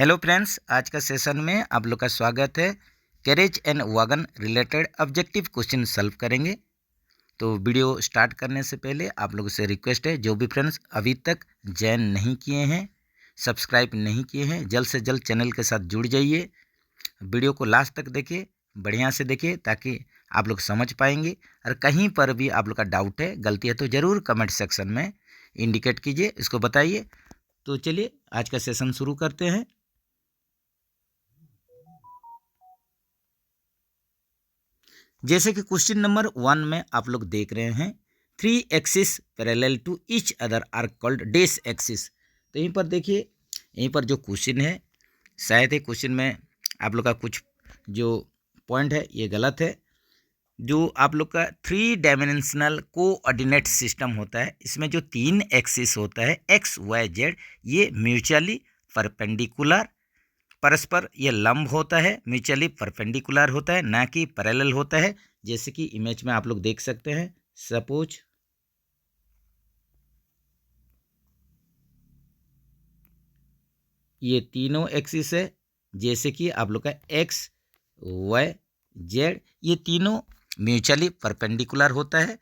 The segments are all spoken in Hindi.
हेलो फ्रेंड्स, आज का सेशन में आप लोग का स्वागत है। Carriage and wagon related objective question solve करेंगे। तो वीडियो स्टार्ट करने से पहले आप लोगों से रिक्वेस्ट है, जो भी फ्रेंड्स अभी तक ज्वाइन नहीं किए हैं, सब्सक्राइब नहीं किए हैं, जल्द से जल्द चैनल के साथ जुड़ जाइए। वीडियो को लास्ट तक देखिए, बढ़िया से देखिए, ताकि आप लोग समझ पाएंगे। और कहीं पर भी आप लोग का डाउट है, गलती है, तो ज़रूर कमेंट सेक्शन में इंडिकेट कीजिए, इसको बताइए। तो चलिए आज का सेशन शुरू करते हैं। जैसे कि क्वेश्चन नंबर 1 में आप लोग देख रहे हैं, 3 axis parallel to each other are called dash axis. तो यहीं पर देखिए, यहीं पर जो क्वेश्चन है, शायद है क्वेश्चन में आप लोग का कुछ जो पॉइंट है ये गलत है। जो आप लोग का 3 डायमेंशनल कोऑर्डिनेट सिस्टम होता है, इसमें जो 3 एक्सिस होता है एक्स वाई जेड, ये म्यूचुअली परपेंडिकुलर, परस्पर ये लंब होता है, म्यूचुअली परपेंडिकुलर होता है, ना कि पैरेलल होता है। जैसे कि इमेज में आप लोग देख सकते हैं। सपोज ये तीनों एक्सिस है, जैसे कि आप लोग का एक्स वाई जेड, ये तीनों म्यूचुअली परपेंडिकुलर होता है।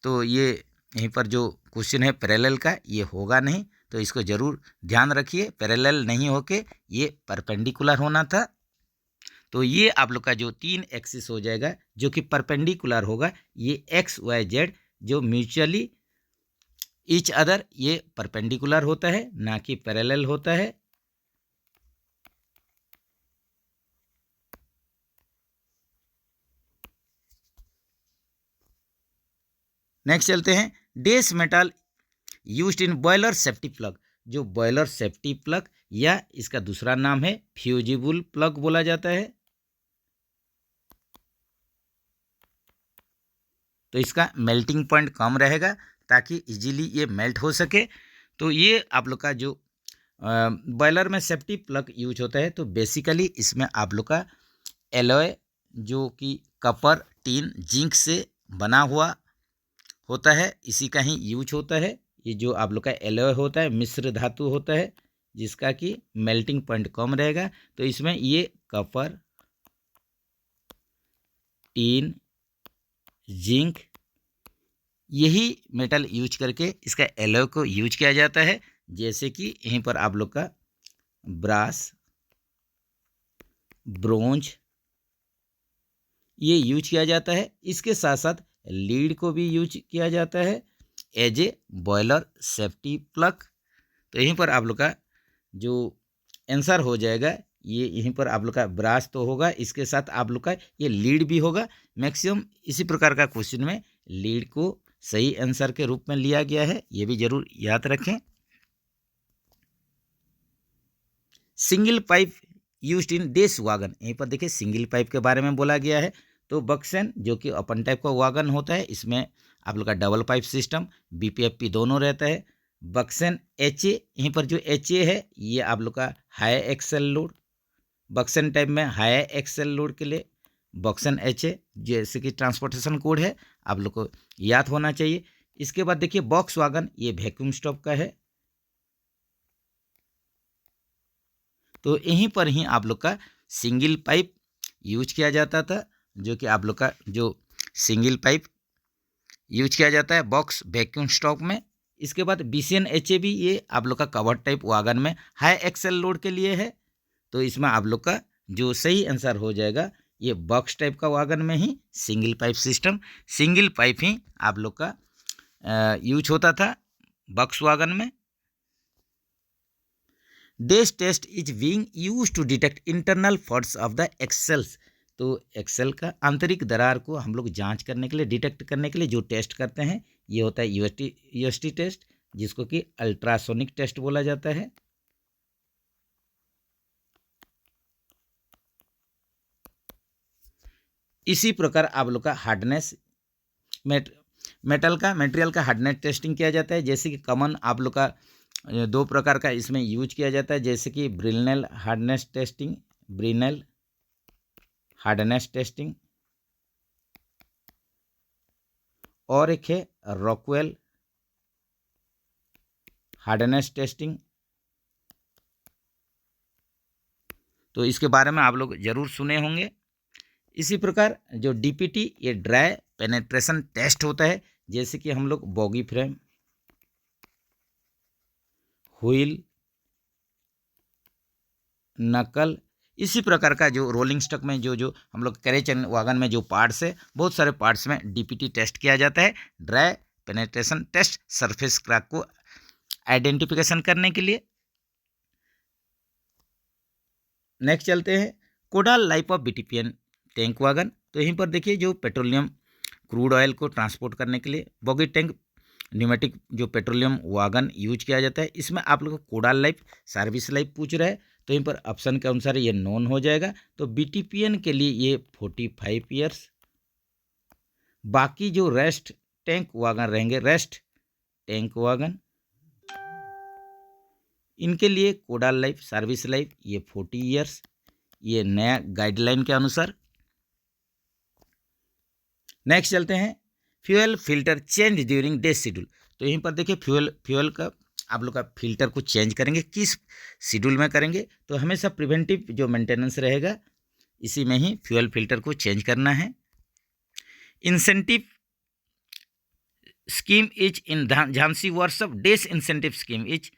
तो ये यहीं पर जो क्वेश्चन है पैरेलल का, ये होगा नहीं, तो इसको ज़रूर ध्यान रखिए। पैरेलल नहीं होके ये परपेंडिकुलर होना था। तो ये आप लोग का जो 3 एक्सिस हो जाएगा, जो कि परपेंडिकुलर होगा, ये एक्स वाई जेड जो म्यूचुअली ईच अदर, ये परपेंडिकुलर होता है, ना कि पैरेलल होता है। नेक्स्ट चलते हैं। Dash metal used in boiler safety plug. जो बॉयलर सेफ्टी प्लग, या इसका दूसरा नाम है फ्यूजिबल प्लग बोला जाता है। तो इसका मेल्टिंग पॉइंट कम रहेगा, ताकि इजीली ये मेल्ट हो सके। तो ये आप लोग का जो बॉयलर में सेफ्टी प्लग यूज होता है, तो बेसिकली इसमें आप लोग का एलॉय, जो कि कपर टीन जिंक से बना हुआ होता है, इसी का ही यूज होता है। ये जो आप लोग का एलॉय होता है, मिश्र धातु होता है, जिसका कि मेल्टिंग पॉइंट कम रहेगा। तो इसमें ये कपर टीन जिंक, यही मेटल यूज करके इसका एलॉय को यूज किया जाता है। जैसे कि यहीं पर आप लोग का ब्रास, ब्रोंज, ये यूज किया जाता है। इसके साथ साथ लीड को भी यूज किया जाता है as a boiler safety plug. तो यहीं पर आप लोग का जो आंसर हो जाएगा, ये यहीं पर आप लोग का ब्रास तो होगा, इसके साथ आप लोग का ये लीड भी होगा। मैक्सिमम इसी प्रकार का क्वेश्चन में लीड को सही आंसर के रूप में लिया गया है, ये भी जरूर याद रखें। Single pipe used in dash wagon, यहीं पर देखिए सिंगल पाइप के बारे में बोला गया है। तो बक्सन, जो कि ओपन टाइप का वागन होता है, इसमें आप लोग का डबल पाइप सिस्टम बीपीएफपी दोनों रहता है। बक्सन एच ए, यहीं पर जो एच ए है, ये आप लोग का हाई एक्सेल लोड, बक्सन टाइप में हाई एक्सेल लोड के लिए बक्सन एच ए, जैसे कि ट्रांसपोर्टेशन कोड है, आप लोग को याद होना चाहिए। इसके बाद देखिए बॉक्स वागन, ये वैक्यूम स्टॉप का है। तो यहीं पर ही आप लोग का सिंगल पाइप यूज किया जाता था, जो कि आप लोग का जो सिंगल पाइप यूज किया जाता है बॉक्स वैक्यूम स्टॉक में। इसके बाद बीसीएन एच ए भी, ये आप लोग का कवर टाइप वागन में हाई एक्सेल लोड के लिए है। तो इसमें आप लोग का जो सही आंसर हो जाएगा, ये बॉक्स टाइप का वागन में ही single pipe system, single pipe ही आप लोग का यूज होता था बॉक्स वागन में। Dash test is being use to detect internal faults of the axles. तो एक्सेल का आंतरिक दरार को हम लोग जांच करने के लिए, डिटेक्ट करने के लिए जो टेस्ट करते हैं, ये होता है यूएसटी टेस्ट, जिसको कि अल्ट्रासोनिक टेस्ट बोला जाता है। इसी प्रकार आप लोग का हार्डनेस, मेटल का, मटेरियल का हार्डनेस टेस्टिंग किया जाता है। जैसे कि कॉमन आप लोग का 2 प्रकार का इसमें यूज किया जाता है, जैसे कि Brinell hardness testing, Brinell hardness testing, और एक है रॉकवेल हार्डनेस टेस्टिंग। तो इसके बारे में आप लोग ज़रूर सुने होंगे। इसी प्रकार जो डीपीटी ये ड्राई पेनेट्रेशन टेस्ट होता है, जैसे कि हम लोग बॉगी फ्रेम, व्हील, नकल, इसी प्रकार का जो रोलिंग स्टॉक में जो हम लोग कैरेज वागन में जो पार्ट्स है, बहुत सारे पार्ट्स में डीपीटी टेस्ट किया जाता है, dry penetration test, surface crack को आइडेंटिफिकेशन करने के लिए। नेक्स्ट चलते हैं codal life of BTPN tank wagon. तो यहीं पर देखिए जो पेट्रोलियम क्रूड ऑयल को ट्रांसपोर्ट करने के लिए बॉगी टैंक न्यूमेटिक जो पेट्रोलियम वागन यूज किया जाता है, इसमें आप लोग को कोडाल लाइफ, सर्विस लाइफ पूछ रहा है, तो यहीं पर ऑप्शन के अनुसार ये नॉन हो जाएगा। तो बीटीपीएन के लिए ये 45 ईयर्स, बाकी जो रेस्ट टैंक वागन रहेंगे, रेस्ट टैंक वागन, इनके लिए कोडाल लाइफ, सर्विस लाइफ ये 40 ईयर्स, ये नया गाइडलाइन के अनुसार। नेक्स्ट चलते हैं fuel filter change during day schedule. तो यहीं पर देखिए फ्यूल का आप लोग का फिल्टर को चेंज करेंगे, किस शेड्यूल में करेंगे, तो हमेशा प्रिवेंटिव जो मेंटेनेंस रहेगा इसी में ही फ्यूल फिल्टर को चेंज करना है। Incentive scheme is in Jhansi workshop, डेस incentive scheme is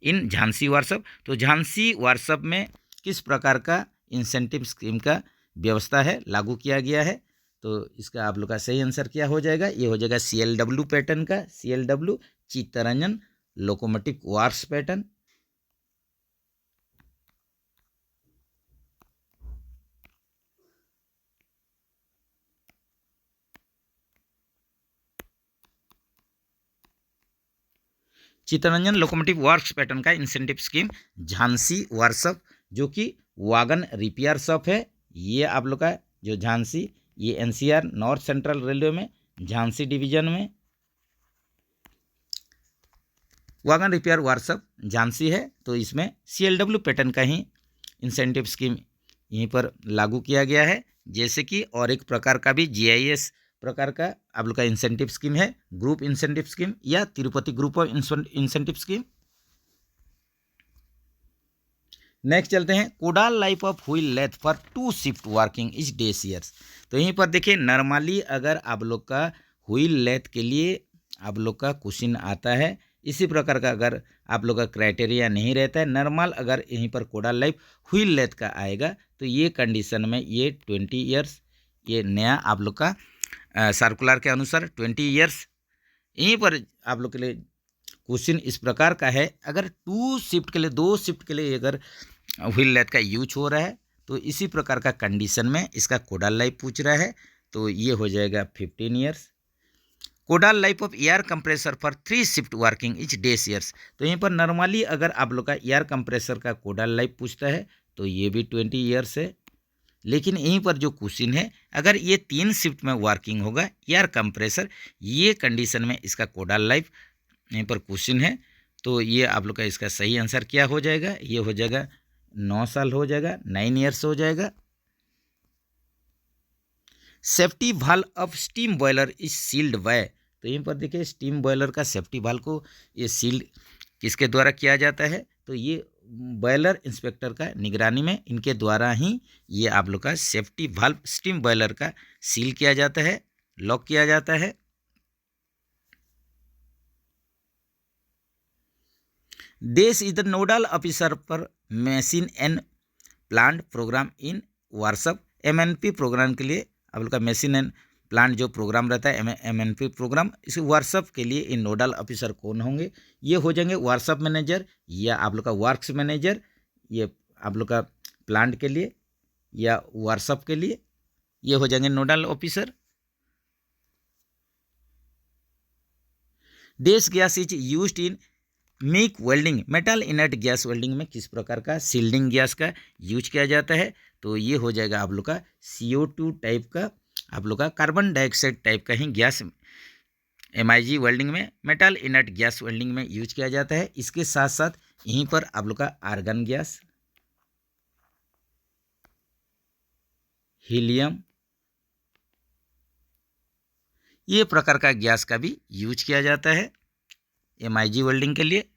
in Jhansi workshop. तो झांसी वर्कशॉप में किस प्रकार का इंसेंटिव स्कीम का व्यवस्था है, लागू किया गया है, तो इसका आप लोग का सही आंसर क्या हो जाएगा, ये हो जाएगा CLW पैटर्न का, CLW Chittaranjan locomotive works pattern. Chittaranjan locomotive works pattern का इंसेंटिव स्कीम झांसी वर्कशॉप, जो कि वागन रिपेयर शॉप है, ये आप लोग का जो झांसी, ये NCR नॉर्थ सेंट्रल रेलवे में झांसी डिवीजन में वागन रिपेयर वर्कशॉप झांसी है। तो इसमें CLW पैटर्न का ही इंसेंटिव स्कीम यहीं पर लागू किया गया है। जैसे कि और एक प्रकार का भी GIS प्रकार का आप लोग का इंसेंटिव स्कीम है, ग्रुप इंसेंटिव स्कीम या Tirupati group of incentive scheme. Next चलते हैं codal life of wheel lathe for 2 shift working is dash years. तो यहीं पर देखिए नॉर्मली अगर आप लोग का व्हील लेथ के लिए आप लोग का क्वेश्चन आता है, इसी प्रकार का अगर आप लोग का क्राइटेरिया नहीं रहता है, नॉर्मल अगर यहीं पर कोडाल लाइफ व्हील लेथ का आएगा, तो ये कंडीशन में ये 20 ईयर्स, ये नया आप लोग का सर्कुलर के अनुसार 20 ईयर्स। यहीं पर आप लोग के लिए क्वेश्चन इस प्रकार का है, अगर 2 शिफ्ट के लिए, 2 शिफ्ट के लिए अगर व्हील लेथ का यूज हो रहा है, तो इसी प्रकार का कंडीशन में इसका कोडाल लाइफ पूछ रहा है, तो ये हो जाएगा 15 years. Codal life of air compressor for 3 shift working is dash years. तो यहीं पर नॉर्मली अगर आप लोग का एयर कंप्रेसर का कोडाल लाइफ पूछता है, तो ये भी 20 ईयर्स है। लेकिन यहीं पर जो क्वेश्चन है, अगर ये 3 शिफ्ट में वर्किंग होगा एयर कंप्रेसर, ये कंडीशन में इसका कोडाल लाइफ यहीं पर क्वेश्चन है, तो ये आप लोग का इसका सही आंसर क्या हो जाएगा, ये हो जाएगा 9 साल हो जाएगा, 9 ईयर्स हो जाएगा। Safety valve of steam boiler is sealed by. तो यहीं पर देखिए स्टीम बॉयलर का सेफ्टी वाल्व को ये सील्ड किसके द्वारा किया जाता है, तो ये बॉयलर इंस्पेक्टर का निगरानी में इनके द्वारा ही ये आप लोग का सेफ्टी वाल्व स्टीम बॉयलर का सील किया जाता है, लॉक किया जाता है। Dash is the nodal officer पर machine and plant programme in workshop. MNP programme के लिए आप लोग का मशीन एंड प्लांट जो प्रोग्राम रहता है MNP प्रोग्राम, इस वर्कशॉप के लिए इन नोडल ऑफिसर कौन होंगे, ये हो जाएंगे वर्कशॉप मैनेजर या आप लोग का वर्क्स मैनेजर, ये आप लोग का प्लांट के लिए या वर्कशॉप के लिए ये हो जाएंगे nodal officer. Dash gas is used in MiG welding, metal inert gas welding में किस प्रकार का सील्डिंग गैस का यूज किया जाता है, तो ये हो जाएगा आप लोग का CO2 टाइप का, आप लोग का कार्बन डाइऑक्साइड टाइप का ही गैस MIG वेल्डिंग में, मेटल इनर्ट गैस वेल्डिंग में यूज किया जाता है। इसके साथ साथ यहीं पर आप लोग का आर्गन गैस, हीलियम, ये प्रकार का गैस का भी यूज किया जाता है MIG वेल्डिंग के लिए।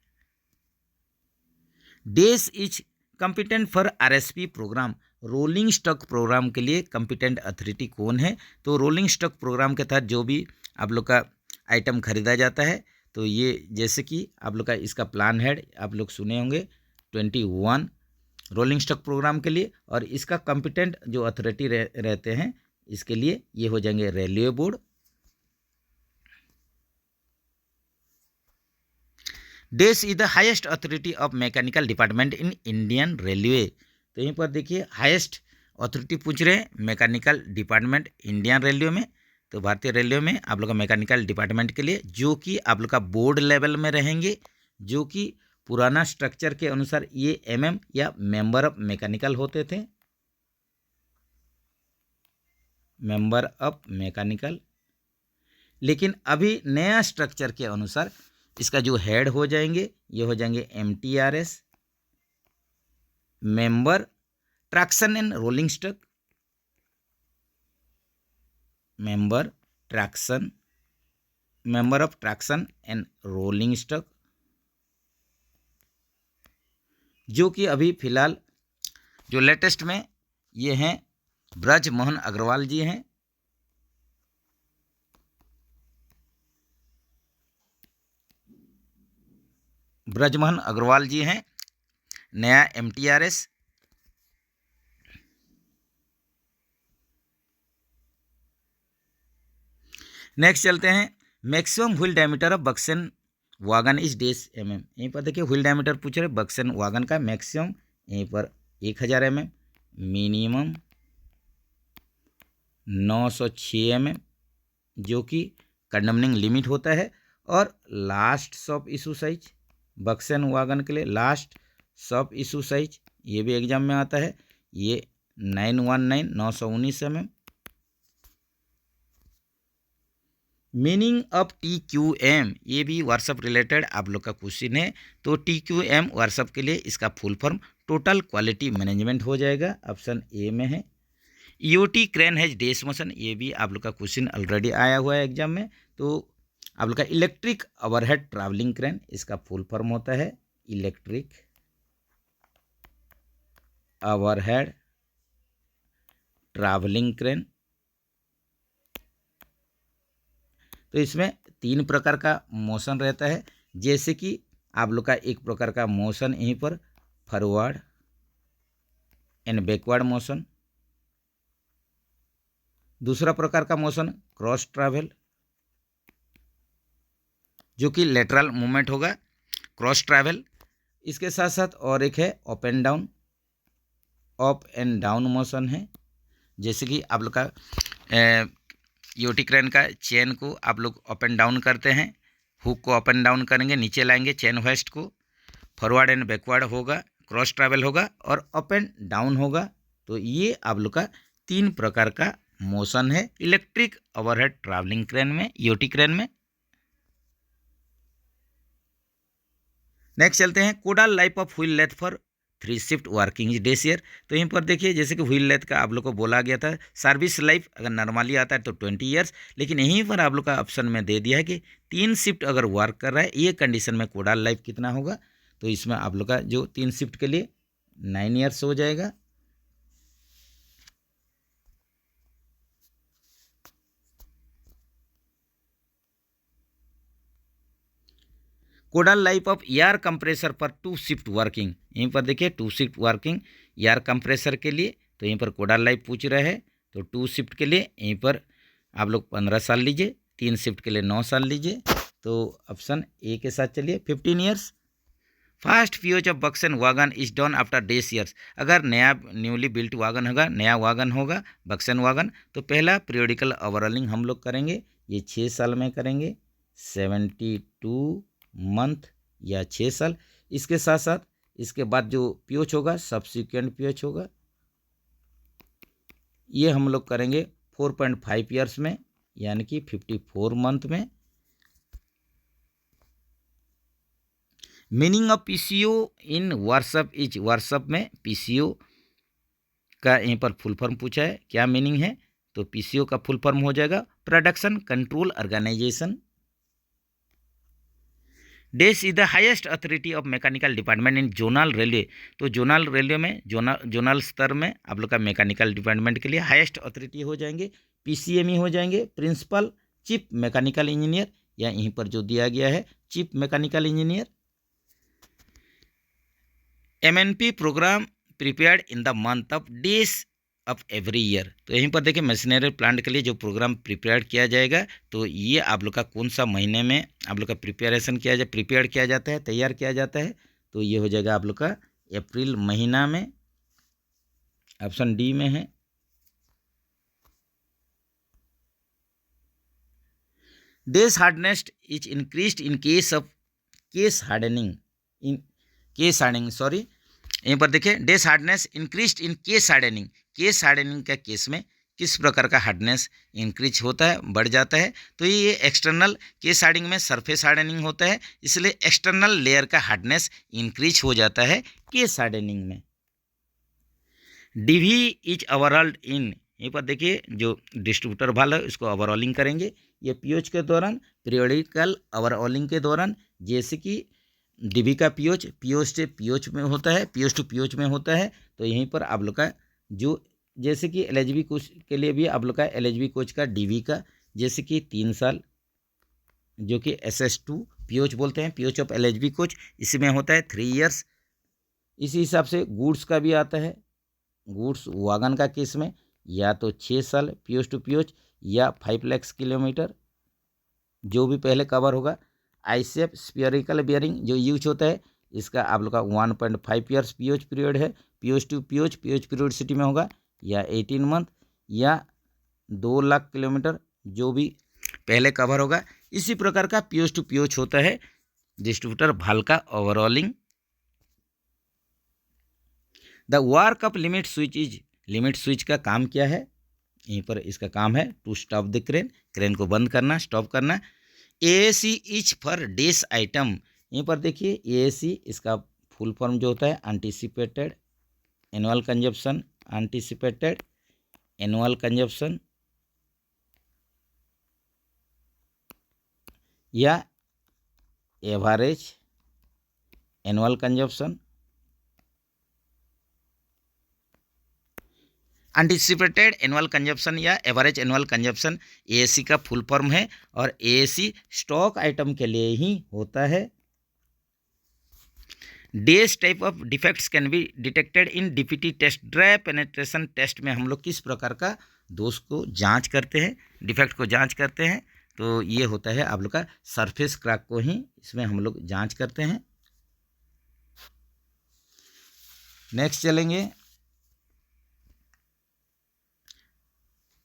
Dash is competent for RSP programme, rolling stock programme के लिए कॉम्पिटेंट अथॉरिटी कौन है? तो रोलिंग स्टॉक प्रोग्राम के तहत जो भी आप लोग का आइटम खरीदा जाता है, तो ये जैसे कि आप लोग का इसका प्लान हेड आप लोग सुने होंगे 21 रोलिंग स्टॉक प्रोग्राम के लिए, और इसका कॉम्पिटेंट जो अथॉरिटी रहते हैं इसके लिए ये हो जाएंगे railway board. Dash is the highest authority of mechanical department in Indian railway. तो यहीं पर देखिए हाईएस्ट अथॉरिटी पूछ रहे हैं मैकेनिकल डिपार्टमेंट इंडियन रेलवे में, तो भारतीय रेलवे में आप लोग का मैकेनिकल डिपार्टमेंट के लिए जो कि आप लोग का बोर्ड लेवल में रहेंगे, जो कि पुराना स्ट्रक्चर के अनुसार ये एमएम या मेंबर ऑफ मैकेनिकल होते थे, मेंबर ऑफ मैकेनिकल। लेकिन अभी नया स्ट्रक्चर के अनुसार इसका जो हेड हो जाएंगे ये हो जाएंगे MTRS, member traction and rolling stock, member traction, member of traction and rolling stock, जो कि अभी फिलहाल जो लेटेस्ट में ये हैं ब्रज मोहन अग्रवाल जी हैं। ब्रजमोहन अग्रवाल जी हैं नया MTRS। नेक्स्ट चलते हैं, maximum wheel diameter of BOXN wagon is dash mm। यहीं पर देखिए व्हील डायमीटर पूछ रहे बक्सन वागन का, मैक्सिमम यहीं पर 1000 mm, मिनिमम 906 mm, जो कि कंडमनिंग लिमिट होता है। और लास्ट सब इशू साइज बक्सन वागन के लिए लास्ट सब इशू साइज ये भी एग्जाम में आता है, ये 919 mm। मीनिंग ऑफ TQM ये भी व्हाट्सअप रिलेटेड आप लोग का क्वेश्चन है, तो TQM व्हाट्सअप के लिए इसका full form total quality management हो जाएगा, ऑप्शन ए में है। EOT crane has dash motion, ये भी आप लोग का क्वेश्चन ऑलरेडी आया हुआ है एग्जाम में, तो आप लोग का इलेक्ट्रिक ओवरहेड ट्रैवलिंग क्रेन इसका फुल फॉर्म होता है इलेक्ट्रिक ओवरहेड ट्रैवलिंग क्रेन। तो इसमें 3 प्रकार का मोशन रहता है, जैसे कि आप लोग का एक प्रकार का मोशन यहीं पर फॉरवर्ड एंड बैकवर्ड मोशन, दूसरा प्रकार का मोशन क्रॉस ट्रैवल जो कि लेटरल मूवमेंट होगा क्रॉस ट्रैवल। इसके साथ साथ और एक है अप एंड डाउन मोशन है, जैसे कि आप लोग का EOT क्रेन का चेन को आप लोग अप एंड डाउन करते हैं, हुक को अप एंड डाउन करेंगे, नीचे लाएंगे चेन वेस्ट को, फॉरवर्ड एंड बैकवर्ड होगा, क्रॉस ट्रैवल होगा और अप एंड डाउन होगा। तो ये आप लोग का 3 प्रकार का मोशन है इलेक्ट्रिक ओवरहेड ट्रैवलिंग क्रेन में, EOT क्रेन में। नेक्स्ट चलते हैं, codal life of wheel lathe for 3 shift working dash year. तो यहीं पर देखिए जैसे कि व्हील लेथ का आप लोग को बोला गया था सर्विस लाइफ अगर नॉर्मली आता है तो 20 ईयर्स, लेकिन यहीं पर आप लोग का ऑप्शन में दे दिया है कि 3 शिफ्ट अगर वर्क कर रहा है ये कंडीशन में कोडाल लाइफ कितना होगा। तो इसमें आप लोग का जो 3 शिफ्ट के लिए 9 ईयर्स हो जाएगा। कोडाल लाइफ ऑफ एयर कंप्रेसर पर 2 शिफ्ट वर्किंग, यहीं पर देखिए 2 शिफ्ट वर्किंग एयर कंप्रेसर के लिए, तो यहीं पर कोडाल लाइफ पूछ रहा है, तो 2 शिफ्ट के लिए यहीं पर आप लोग 15 साल लीजिए, 3 शिफ्ट के लिए 9 साल लीजिए, तो ऑप्शन ए के साथ चलिए 15 years. Fast fuse of BOXN wagon is done after dash years, अगर नया न्यूली बिल्ट वागन होगा, नया वागन होगा बक्सन वागन, तो पहला पीरियोडिकल ओवरऑलिंग हम लोग करेंगे, ये 6 साल में करेंगे, 72 मंथ या 6 साल। इसके साथ साथ इसके बाद जो पीओच होगा सब्सिक्वेंट पीओच होगा, ये हम लोग करेंगे 4.5 ईयर्स में, यानी कि 54 मंथ में। Meaning of PCO in WhatsApp is, WhatsApp में PCO का यहीं पर फुल फॉर्म पूछा है, क्या मीनिंग है? तो PCO का फुल फॉर्म हो जाएगा production control organisation. Dash is the highest authority of mechanical department in zonal railway. तो जोनल रेलवे में जोनल स्तर में आप लोग का मैकेनिकल डिपार्टमेंट के लिए हाईएस्ट अथॉरिटी हो जाएंगे पीसीएमई हो जाएंगे, प्रिंसिपल चीफ मैकेनिकल इंजीनियर, या यहीं पर जो दिया गया है chief mechanical engineer. MNP programme prepared in the month of days of every year. तो यहीं पर देखिए मशीनरी प्लांट के लिए जो प्रोग्राम प्रिपेयर किया जाएगा, तो ये आप लोग का कौन सा महीने में आप लोग का प्रिपेयर किया जाता है, तैयार किया जाता है, तो ये हो जाएगा आप लोग का अप्रैल महीना में, ऑप्शन डी में है। Dash hardness is increased in case of case hardening यहीं पर देखिए dash hardness increased in case hardening. Case hardening का केस में किस प्रकार का हार्डनेस इंक्रीज होता है, बढ़ जाता है, तो ये एक्सटर्नल केस हार्डनिंग में सरफेस हार्डनिंग होता है, इसलिए एक्सटर्नल लेयर का हार्डनेस इंक्रीज हो जाता है केस हार्डनिंग में। डीवी इज ओवरऑल्ड इन, यहीं पर देखिए जो डिस्ट्रीब्यूटर वाल्व है उसको ओवरऑलिंग करेंगे, ये पीओच के दौरान, पीरियोडिकल ओवरऑलिंग के दौरान, जैसे कि डीवी का पीओच से पीओच में होता है, पीओच टू पीओच में होता है, तो यहीं पर आप लोग का जो जैसे कि एलएचबी कोच के लिए भी आप लोग का एलएचबी कोच का डीवी का जैसे कि 3 साल जो कि SS2 पीओच बोलते हैं, पीओच ऑफ एलएचबी कोच, इसमें होता है 3 इयर्स। इसी हिसाब से गुड्स का भी आता है, गुड्स वागन का केस में या तो 6 साल पीओच टू पीओच या 5 लाख किलोमीटर जो भी पहले कवर होगा। आईसेप स्फीयरिकल बियरिंग जो यूज होता है, इसका आप लोग का 1.5 ईयर्स पीओच पीरियड है, पीओच टू पीओच पीरियोडिसिटी में होगा, या 18 मंथ या 2 लाख किलोमीटर जो भी पहले कवर होगा। इसी प्रकार का पीओच टू पीओच होता है डिस्ट्रीब्यूटर वाल्व का overhauling. The work of limit switch is, limit switch का काम क्या है, यहीं पर इसका काम है to stop the crane, crane को बंद करना, स्टॉप करना। AAC is for dash item, यहीं पर देखिए AAC इसका फुल फॉर्म जो होता है anticipated annual consumption, anticipated annual consumption या average annual consumption. Anticipated annual consumption या एवरेज एनुअल कंजप्शन AAC का फुल फॉर्म है, और AAC स्टॉक आइटम के लिए ही होता है। Dash type of defects can be detected in DPT test, dry penetration test में हम लोग किस प्रकार का दोष को जांच करते हैं, डिफेक्ट को जांच करते हैं, तो ये होता है आप लोग का सरफेस क्रैक को ही इसमें हम लोग जांच करते हैं। नेक्स्ट चलेंगे,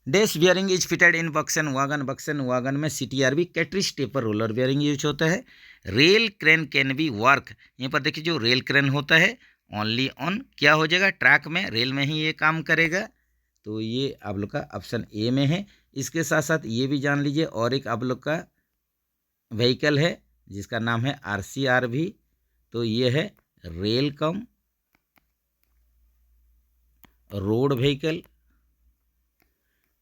dash bearing is fitted in BOXN wagon, BOXN wagon में CTRB cartridge taper roller bearing use होता है। Rail crane can be work, यहाँ पर देखिए जो रेल क्रेन होता है ओनली ऑन क्या हो जाएगा, ट्रैक में, रेल में ही ये काम करेगा, तो ये आप लोग का ऑप्शन ए में है। इसके साथ साथ ये भी जान लीजिए और एक आप लोग का व्हीकल है जिसका नाम है RCRV, तो ये है rail cum road vehicle,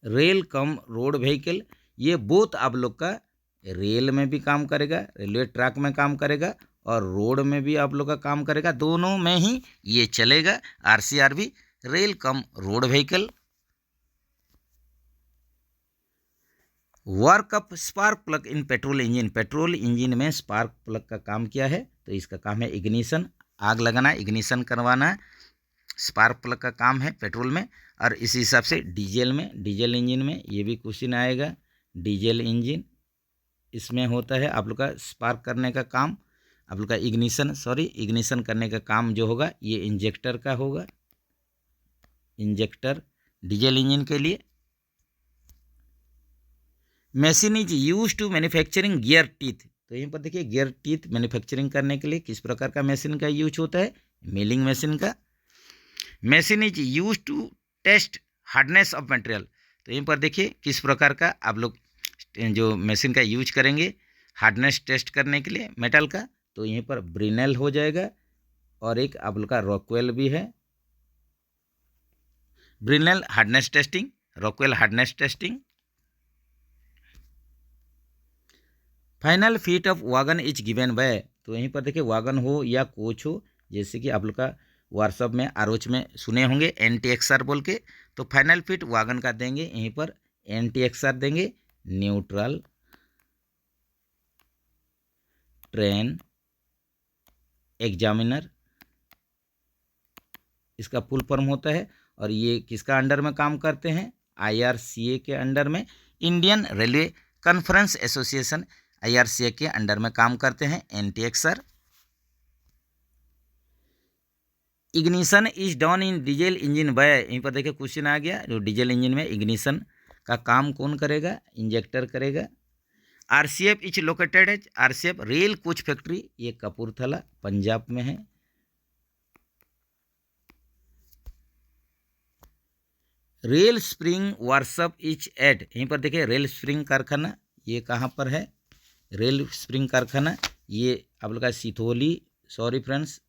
rail cum road vehicle, ये बोथ आप लोग का रेल में भी काम करेगा, रेलवे ट्रैक में काम करेगा, और रोड में भी आप लोग का काम करेगा, दोनों में ही ये चलेगा। RCRV rail cum road vehicle. Work of spark plug in petrol engine, petrol engine में स्पार्क प्लग का काम क्या है, तो इसका काम है इग्निशन, आग लगाना, इग्निशन करवाना, स्पार्क प्लग का काम है पेट्रोल में। और इसी हिसाब से डीजल में, डीजल इंजन में ये भी क्वेश्चन आएगा, डीजल इंजन इसमें होता है आप लोग का स्पार्क करने का काम, आप लोग का इग्निशन करने का काम जो होगा ये इंजेक्टर का होगा, इंजेक्टर डीजल इंजन के लिए। Machine is use to manufacturing gear teeth, तो यहीं पर देखिए गियर टीथ मैन्युफैक्चरिंग करने के लिए किस प्रकार का मशीन का यूज होता है, मिलिंग मशीन का। Machine is use to test hardness of material, तो यहीं पर देखिए किस प्रकार का आप लोग जो मशीन का यूज करेंगे हार्डनेस टेस्ट करने के लिए मेटल का, तो यहीं पर ब्रिनेल हो जाएगा, और एक आप लोग का रॉकवेल भी है, Brinell hardness testing, Rockwell hardness testing. Final feet of wagon is given by, तो यहीं पर देखिए वागन हो या कोच हो, जैसे कि आप लोग का व्हाट्सअप में आरोच में सुने होंगे NTXR बोल के, तो फाइनल फिट वागन का देंगे यहीं पर NTXR देंगे, न्यूट्रल ट्रेन एग्जामिनर, इसका फुल फॉर्म होता है। और ये किसका अंडर में काम करते हैं? IRCA के अंडर में, Indian railway conference association IRCA के अंडर में काम करते हैं NTXR। Ignition is done in diesel engine by, यहीं पर देखिए क्वेश्चन आ गया, जो डीजल इंजन में इग्निशन का काम कौन करेगा? इंजेक्टर करेगा। RCF इज लोकेटेड है, RCF रेल कोच फैक्ट्री, ये कपूरथला पंजाब में है। Rail spring workshop is at, यहीं पर देखिए रेल स्प्रिंग कारखाना ये कहाँ पर है? रेल स्प्रिंग कारखाना ये आप लोग का सिथोली, सॉरी फ्रेंड्स,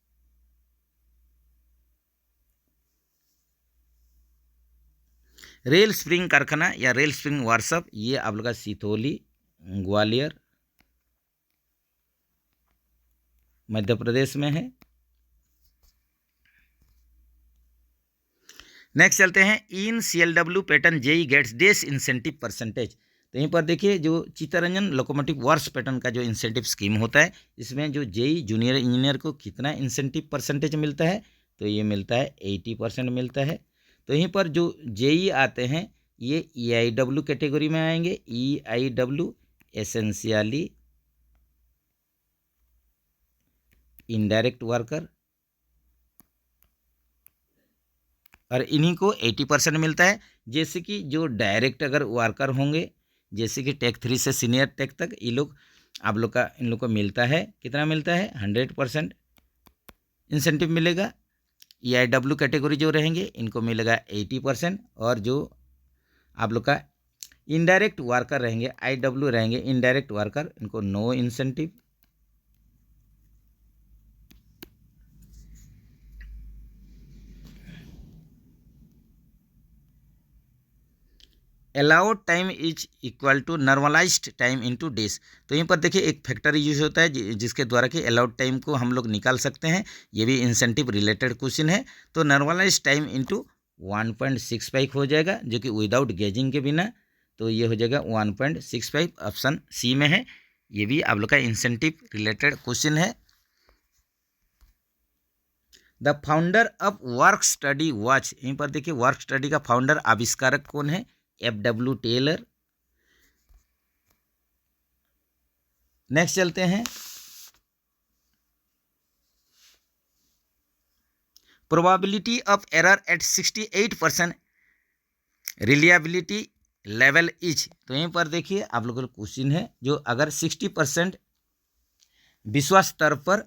रेल स्प्रिंग कारखाना या रेल स्प्रिंग वर्कशॉप ये आप लोग का सिथोली ग्वालियर मध्य प्रदेश में है। नेक्स्ट चलते हैं, इन CLW पैटर्न JEE गेट्स डेस इंसेंटिव परसेंटेज, तो यहीं पर देखिए जो चित्तरंजन लोकोमोटिव वर्क्स पैटर्न का जो इंसेंटिव स्कीम होता है, इसमें जो JEE जूनियर इंजीनियर को कितना इंसेंटिव परसेंटेज मिलता है? तो ये मिलता है 80% मिलता है। तो यहीं पर जो JEE आते हैं ये EIW कैटेगरी में आएंगे, EIW एसेंशियली इनडायरेक्ट वर्कर, और इन्हीं को 80% मिलता है। जैसे कि जो डायरेक्ट अगर वर्कर होंगे, जैसे कि टेक 3 से सीनियर टेक तक, ये लोग आप लोग का इन लोग को मिलता है, कितना मिलता है? 100% इंसेंटिव मिलेगा। EIW कैटेगरी जो रहेंगे इनको मिलेगा 80%, और जो आप लोग का इनडायरेक्ट वर्कर रहेंगे, IW रहेंगे इनडायरेक्ट वर्कर, इनको no incentive. Allowed time is equal to normalised time into days, तो यहीं पर देखिए एक फैक्टर यूज होता है जिसके द्वारा कि अलाउड टाइम को हम लोग निकाल सकते हैं। ये भी इंसेंटिव रिलेटेड क्वेश्चन है। तो नॉर्मलाइज्ड टाइम इनटू 1.65 हो जाएगा, जो कि विदाउट गेजिंग के बिना, तो ये हो जाएगा 1.65, ऑप्शन सी में है। ये भी आप लोग का इंसेंटिव रिलेटेड क्वेश्चन है। The founder of work study watch, यहीं पर देखिए वर्क स्टडी का फाउंडर आविष्कारक कौन है? FW Taylor. नेक्स्ट चलते हैं, probability of error eight 68% reliability level is, तो यहीं पर देखिए आप लोगों का क्वेश्चन है, जो अगर 60% विश्वास स्तर पर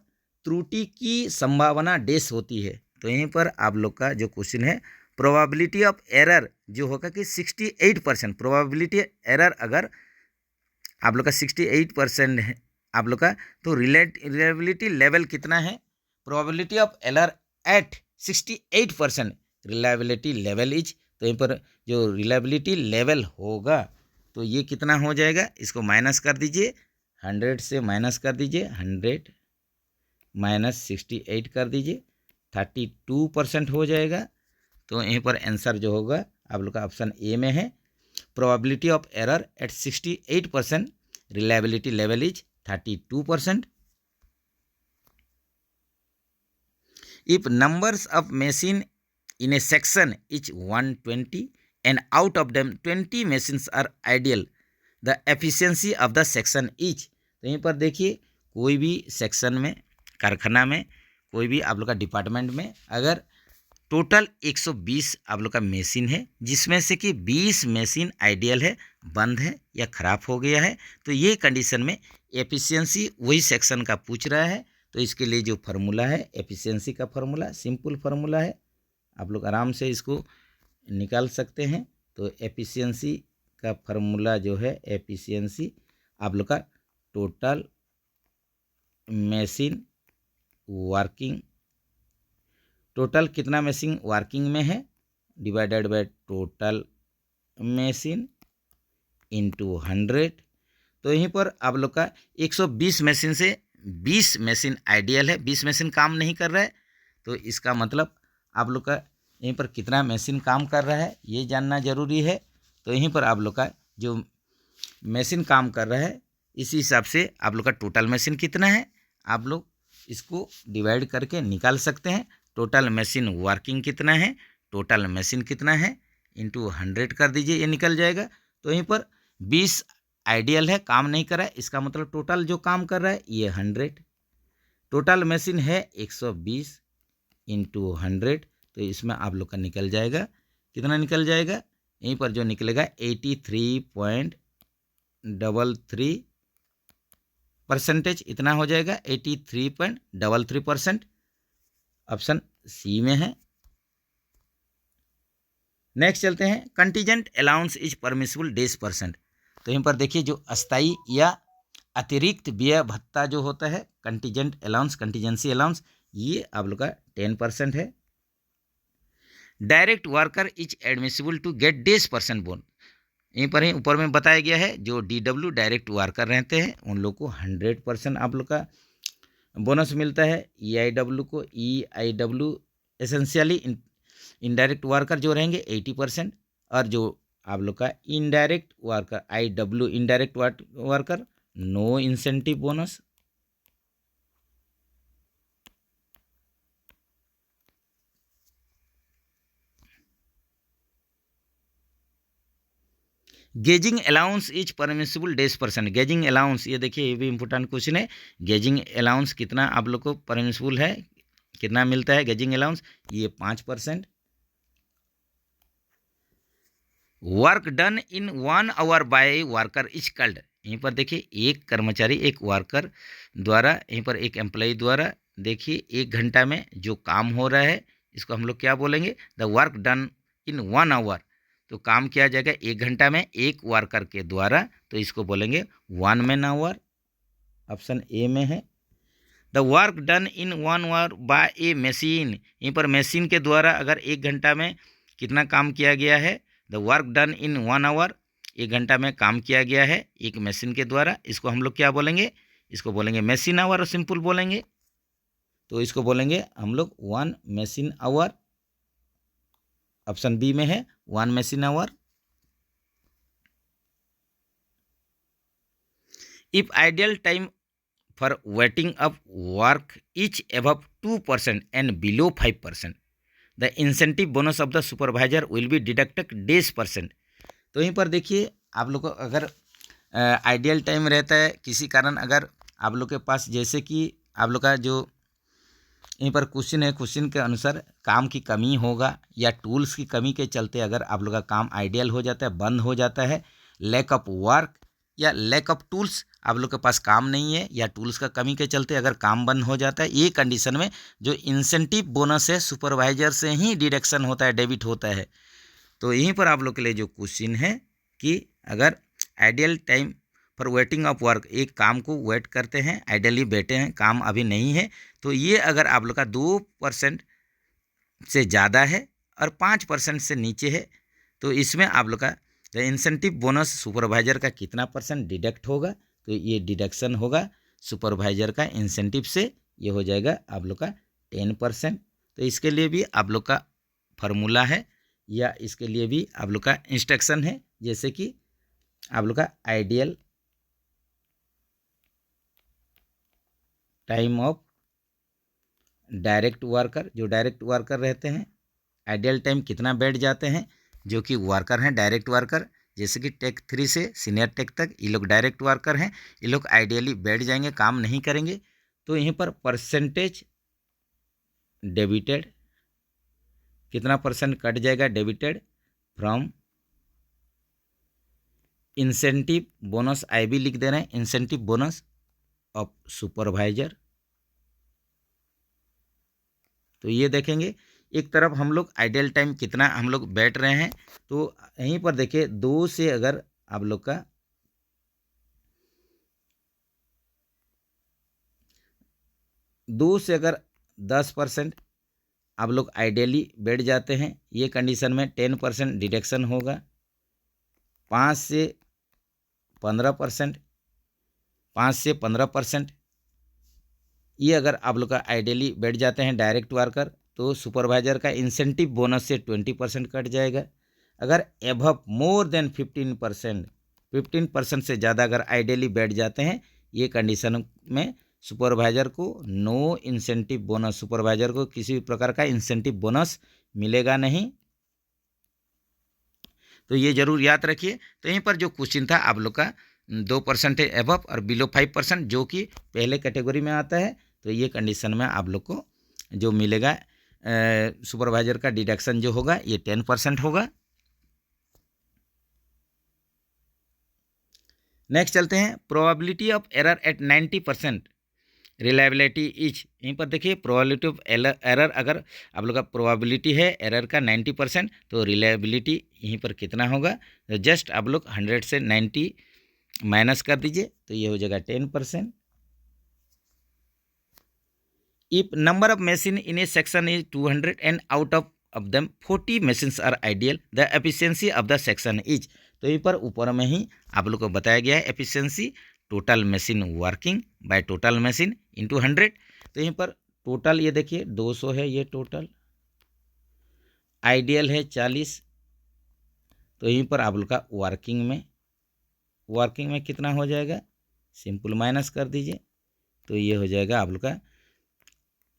त्रुटि की संभावना डेस होती है, तो यहीं पर आप लोग का जो क्वेश्चन है प्रोबेबिलिटी ऑफ एरर जो होगा कि 68%, प्रोबेबिलिटी एरर अगर आप लोग का 68% है आप लोग का, तो रिलायबिलिटी लेवल कितना है? Probability of error eight 68% reliability level is, तो यहीं पर जो रिलायबिलिटी लेवल होगा तो ये कितना हो जाएगा? इसको माइनस कर दीजिए, 100 से माइनस कर दीजिए, 100 माइनस 68 कर दीजिए, 32% हो जाएगा। तो यहीं पर आंसर जो होगा आप लोग का ऑप्शन ए में है, probability of error eight 68%, reliability level is 32%। If numbers of machine in a section is 120 and out of them 20 machines are ideal, the efficiency of the section is, तो यहीं पर देखिए कोई भी सेक्शन में, कारखाना में, कोई भी आप लोग का डिपार्टमेंट में अगर टोटल 120 आप लोग का मशीन है, जिसमें से कि 20 मशीन आइडियल है, बंद है या ख़राब हो गया है, तो ये कंडीशन में एफिशिएंसी वही सेक्शन का पूछ रहा है। तो इसके लिए जो फार्मूला है एफिशिएंसी का फार्मूला, सिंपल फार्मूला है, आप लोग आराम से इसको निकाल सकते हैं। तो एफिशिएंसी का फार्मूला जो है, एफिशिएंसी आप लोग का टोटल मशीन वर्किंग, टोटल कितना मशीन वर्किंग में है divided by total machine into 100। तो यहीं पर आप लोग का 120 मशीन से 20 मशीन आइडियल है, 20 मशीन काम नहीं कर रहा है, तो इसका मतलब आप लोग का यहीं पर कितना मशीन काम कर रहा है ये जानना ज़रूरी है। तो यहीं पर आप लोग का जो मशीन काम कर रहा है इसी हिसाब से आप लोग का टोटल मशीन कितना है आप लोग इसको डिवाइड करके निकाल सकते हैं। टोटल मशीन वर्किंग कितना है, टोटल मशीन कितना है इंटू 100 कर दीजिए, ये निकल जाएगा। तो यहीं पर 20 आइडियल है, काम नहीं कर रहा है, इसका मतलब टोटल जो काम कर रहा है ये 100। टोटल मशीन है 120 इंटू 100, तो इसमें आप लोग का निकल जाएगा, कितना निकल जाएगा, यहीं पर जो निकलेगा 83.33%, इतना हो जाएगा 83.33%। ऑप्शन सी में है। नेक्स्ट चलते हैं, contingent allowance is permissible days %। तो यहीं पर देखिए जो अस्थाई या अतिरिक्त व्यय भत्ता जो होता है कंटीजेंट अलाउंस, कंटीजेंसी अलाउंस, ये आप लोग का 10% है। Direct worker is admissible to get days % bonus, यहीं पर ही ऊपर में बताया गया है जो DW डायरेक्ट वर्कर रहते हैं उन लोग को 100% आप लोग का बोनस मिलता है। EIW को EIW एसेंशियली इनडायरेक्ट वर्कर जो रहेंगे 80%, और जो आप लोग का indirect worker IW indirect worker no incentive bonus. Gauging allowance is permissible days %। Gauging allowance, ये देखिए ये भी इंपॉर्टेंट क्वेश्चन है। गेजिंग अलाउंस कितना आप लोग को परमिसिबल है, कितना मिलता है गेजिंग अलाउंस, ये 5%। Work done in 1 hour by worker is called, यहीं पर देखिए एक कर्मचारी एक वर्कर द्वारा, यहीं पर एक एम्प्लॉय द्वारा देखिए 1 घंटा में जो काम हो रहा है इसको हम लोग क्या बोलेंगे, the work done in 1 hour, तो काम किया जाएगा 1 घंटा में एक वर्कर के द्वारा, तो इसको बोलेंगे 1 मैन आवर। ऑप्शन ए में है। The work done in 1 hour by a machine, यहीं पर मशीन के द्वारा अगर 1 घंटा में कितना काम किया गया है, the work done in 1 hour, 1 घंटा में काम किया गया है एक मशीन के द्वारा, इसको हम लोग क्या बोलेंगे, इसको बोलेंगे मशीन आवर, और सिंपल बोलेंगे तो इसको बोलेंगे हम लोग 1 मशीन आवर। ऑप्शन बी में है 1 machine our. If ideal time for waiting up work is above 2% and below 5%, the incentive bonus of the supervisor will be deducted days %। तो यहीं पर देखिए आप लोग को अगर आइडियल टाइम रहता है किसी कारण, अगर आप लोग के पास जैसे कि आप लोग का जो यहीं पर क्वेश्चन है, क्वेश्चन के अनुसार काम की कमी होगा या टूल्स की कमी के चलते अगर आप लोग का काम आइडियल हो जाता है, बंद हो जाता है, लैक ऑफ वर्क या लैक ऑफ टूल्स, आप लोग के पास काम नहीं है या टूल्स का कमी के चलते अगर काम बंद हो जाता है, ये कंडीशन में जो इंसेंटिव बोनस है सुपरवाइजर से ही डिडक्शन होता है, डेबिट होता है। तो यहीं पर आप लोग के लिए जो क्वेश्चन है कि अगर ideal time for waiting of work, एक काम को वेट करते हैं, आइडियली बैठे हैं, काम अभी नहीं है, तो ये अगर आप लोग का 2% से ज़्यादा है और 5% से नीचे है, तो इसमें आप लोग का इंसेंटिव बोनस सुपरवाइजर का कितना % डिडक्ट होगा, तो ये डिडक्शन होगा सुपरवाइजर का इंसेंटिव से, ये हो जाएगा आप लोग का 10%। तो इसके लिए भी आप लोग का फार्मूला है या इसके लिए भी आप लोग का इंस्ट्रक्शन है, जैसे कि आप लोग का ideal time of direct worker, जो डायरेक्ट वर्कर रहते हैं आइडियल टाइम कितना बैठ जाते हैं, जो कि वर्कर हैं डायरेक्ट वर्कर, जैसे कि टेक 3 से सीनियर टेक तक ये लोग डायरेक्ट वर्कर हैं, ये लोग आइडियली बैठ जाएंगे, काम नहीं करेंगे। तो यहीं पर % डेबिटेड, कितना % कट जाएगा डेबिटेड फ्रॉम इंसेंटिव बोनस, आई भी लिख दे रहे हैं, इंसेंटिव बोनस ऑफ सुपरवाइजर। तो ये देखेंगे एक तरफ हम लोग आइडियल टाइम कितना हम लोग बैठ रहे हैं, तो यहीं पर देखिए 2 से अगर आप लोग का 2 से अगर 10% आप लोग आइडियली बैठ जाते हैं, ये कंडीशन में 10% डिडक्शन होगा। 5 से 15%, 5 से 15%, ये अगर आप लोग का आइडियली बैठ जाते हैं डायरेक्ट वर्कर तो सुपरवाइजर का इंसेंटिव बोनस से 20% कट जाएगा। अगर एबव मोर देन 15% से ज़्यादा अगर आइडियली बैठ जाते हैं, ये कंडीशन में सुपरवाइजर को नो इंसेंटिव बोनस, सुपरवाइजर को किसी भी प्रकार का इंसेंटिव बोनस मिलेगा नहीं। तो ये जरूर याद रखिए। तो यहीं पर जो क्वेश्चन था आप लोग का 2% है एबव और बिलो 5% जो कि पहले कैटेगरी में आता है, तो ये कंडीशन में आप लोग को जो मिलेगा सुपरवाइजर का डिडक्शन जो होगा ये 10% होगा। नेक्स्ट चलते हैं, probability of error eight 90%, reliability is. यहीं पर देखिए प्रोबेबिलिटी ऑफ एरर, अगर आप लोग का प्रोबेबिलिटी है एरर का 90% तो रिलायबिलिटी यहीं पर कितना होगा, तो जस्ट आप लोग 100 से 90 माइनस कर दीजिए तो ये हो जाएगा 10%। If number of machine in a section is 200 and out of them 40 machines are ideal, the efficiency of the section is. तो यहीं पर ऊपर में ही आप लोग को बताया गया है efficiency total machine working by total machine into 100। तो यहीं पर टोटल ये देखिए 200 है, ये टोटल आइडियल है 40। तो यहीं पर आप लोग का वर्किंग में कितना हो जाएगा, सिंपल माइनस कर दीजिए तो ये हो जाएगा आप लोग का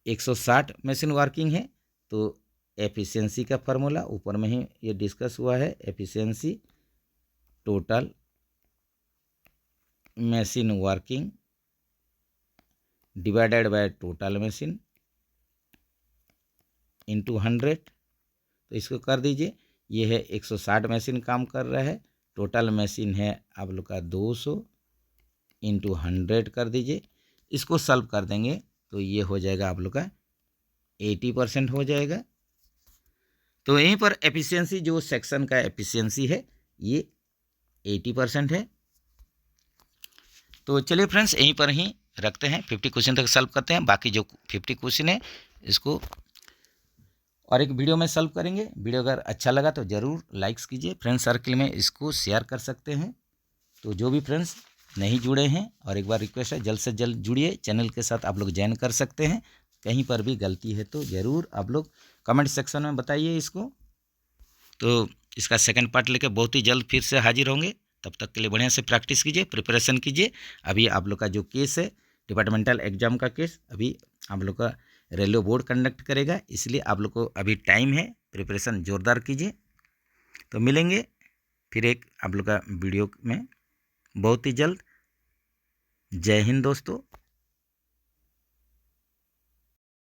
160 मशीन वर्किंग है। तो एफिशिएंसी का फार्मूला ऊपर में ही ये डिस्कस हुआ है, efficiency total machine working divided by total machine into 100। तो इसको कर दीजिए, ये है 160 मशीन काम कर रहा है, टोटल मशीन है आप लोग का 200 इंटू 100 कर दीजिए। इसको सॉल्व कर देंगे तो ये हो जाएगा आप लोग का 80% हो जाएगा। तो यहीं पर एफिशिएंसी जो सेक्शन का एफिशिएंसी है ये 80% है। तो चलिए फ्रेंड्स यहीं पर ही रखते हैं, 50 क्वेश्चन तक सॉल्व करते हैं, बाकी जो 50 क्वेश्चन है इसको और एक वीडियो में सॉल्व करेंगे। वीडियो अगर अच्छा लगा तो ज़रूर लाइक्स कीजिए, फ्रेंड्स सर्कल में इसको शेयर कर सकते हैं। तो जो भी फ्रेंड्स नहीं जुड़े हैं और एक बार रिक्वेस्ट है जल्द से जल्द जुड़िए, चैनल के साथ आप लोग ज्वाइन कर सकते हैं। कहीं पर भी गलती है तो ज़रूर आप लोग कमेंट सेक्शन में बताइए इसको। तो इसका सेकंड पार्ट लेकर बहुत ही जल्द फिर से हाजिर होंगे, तब तक के लिए बढ़िया से प्रैक्टिस कीजिए, प्रिपरेशन कीजिए। अभी आप लोग का जो केस है डिपार्टमेंटल एग्जाम का केस अभी आप लोग का रेलवे बोर्ड कंडक्ट करेगा, इसलिए आप लोग को अभी टाइम है, प्रिपरेशन ज़ोरदार कीजिए। तो मिलेंगे फिर एक आप लोग का वीडियो में बहुत ही जल्द। जय हिंद दोस्तों।